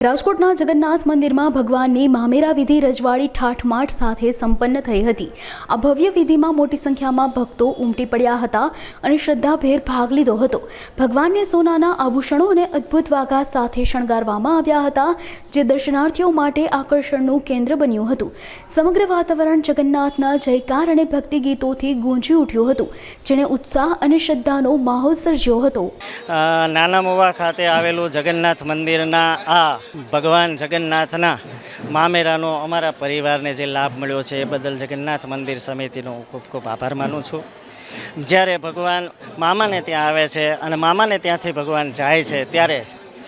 રાજકોટના જગન્નાથ મંદિરમાં ભગવાનની મામેરા વિધિ રજવાડી ઠાઠમાઠ સાથે સંપન્ન થઈ હતી। આ ભવ્ય વિધિમાં મોટી સંખ્યામાં ભક્તો ઉમટી પડ્યા હતા અને શ્રદ્ધાભેર ભાગ લીધો હતો। ભગવાનને સોનાના આભૂષણો અને અદ્ભુત વાઘા સાથે શણગારવામાં આવ્યા હતા, જે દર્શનાર્થીઓ માટે આકર્ષણનું કેન્દ્ર બન્યું હતું। સમગ્ર વાતાવરણ જગન્નાથના જયકાર અને ભક્તિ ગીતોથી ગૂંજી ઉઠ્યું હતું, જેણે ઉત્સાહ અને શ્રદ્ધાનો માહોલ સર્જ્યો હતો। નાના મોવા ખાતે આવેલું જગન્નાથ મંદિરના આ ભગવાન જગન્નાથના મામેરાનો અમારા પરિવારને જે લાભ મળ્યો છે એ બદલ જગન્નાથ મંદિર સમિતિનો ખૂબ ખૂબ આભાર માનું છું। જ્યારે ભગવાન મામાને ત્યાં આવે છે અને મામાને ત્યાંથી ભગવાન જાય છે, ત્યારે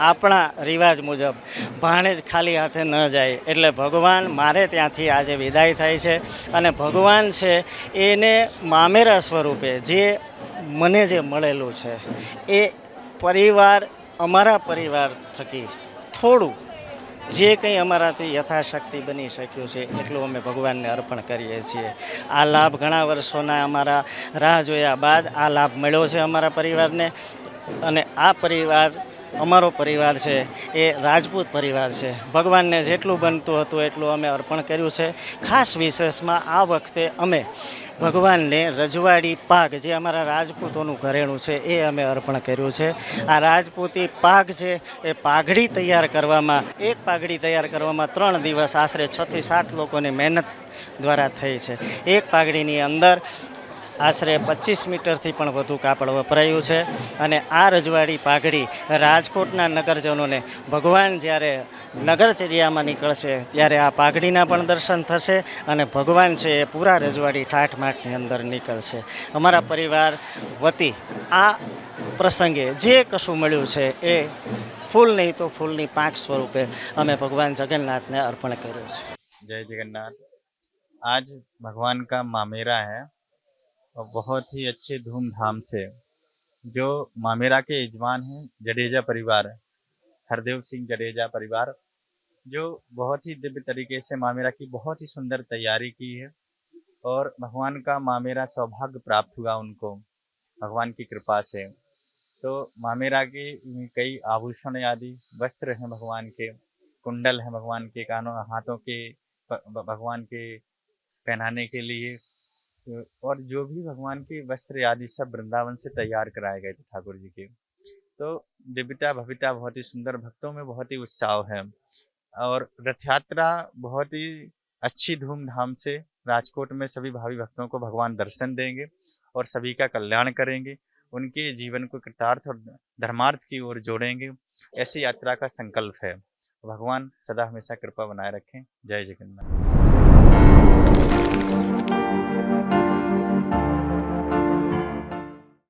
આપણા રિવાજ મુજબ ભાણેજ ખાલી હાથે ન જાય, એટલે ભગવાન મારે ત્યાંથી આજે વિદાય થાય છે અને ભગવાન છે એને મામેરા સ્વરૂપે જે મને જે મળેલું છે એ પરિવાર, અમારા પરિવાર થકી થોડું જે કંઈ અમારાથી યથાશક્તિ બની શક્યું છે એટલું અમે ભગવાનને અર્પણ કરીએ છીએ। આ લાભ ઘણા વર્ષોના અમારા રાહ જોયા બાદ આ લાભ મળ્યો છે અમારા પરિવારને, અને આ પરિવાર અમારો પરિવાર છે એ રાજપૂત પરિવાર છે। ભગવાનને જેટલું બનતું હતું એટલું અમે અર્પણ કર્યું છે। ખાસ વિશેષમાં આ વખતે અમે ભગવાનને રજવાડી પાઘ, જે અમારા રાજપૂતોનું ઘરેણું છે, એ અમે અર્પણ કર્યું છે। આ રાજપૂતી પાઘ છે એ પાઘડી તૈયાર કરવામાં, એક પાઘડી તૈયાર કરવામાં 3 દિવસ આશરે 6 થી 7 લોકોની મહેનત દ્વારા થઈ છે। એક પાઘડીની અંદર આશરે 25 મીટરથી પણ વધુ કાપડ વપરાયું છે, અને આ રજવાડી પાઘડી રાજકોટના નગરજનોને ભગવાન જ્યારે નગરચર્યામાં નીકળશે ત્યારે આ પાઘડીના પણ દર્શન થશે અને ભગવાન છે એ પૂરા રજવાડી ઠાઠમાઠની અંદર નીકળશે। અમારા પરિવાર વતી આ પ્રસંગે જે કશું મળ્યું છે એ ફૂલ નહીં તો ફૂલની પાંખ સ્વરૂપે અમે भगवान जगन्नाथ ने अर्पण કર્યો છે। जय जगन्नाथ। आज भगवान का मामेरा है और बहुत ही अच्छे धूमधाम से जो मामेरा के यजमान हैं जडेजा परिवार, हरदेव सिंह जडेजा परिवार, जो बहुत ही दिव्य तरीके से मामेरा की बहुत ही सुंदर तैयारी की है और भगवान का मामेरा सौभाग्य प्राप्त हुआ उनको भगवान की कृपा से। तो मामेरा के कई आभूषण आदि वस्त्र हैं, भगवान के कुंडल हैं, भगवान के कानों हाथों के भगवान के पहनाने के लिए, और जो भी भगवान के वस्त्र आदि सब वृंदावन से तैयार कराए गए थे ठाकुर जी के। तो दिव्यता भव्यता बहुत ही सुंदर, भक्तों में बहुत ही उत्साह है। और रथ यात्रा बहुत ही अच्छी धूमधाम से राजकोट में सभी भावी भक्तों को भगवान दर्शन देंगे और सभी का कल्याण करेंगे, उनके जीवन को कृतार्थ और धर्मार्थ की ओर जोड़ेंगे। ऐसी यात्रा का संकल्प है। भगवान सदा हमेशा कृपा बनाए रखें। जय जगन्नाथ।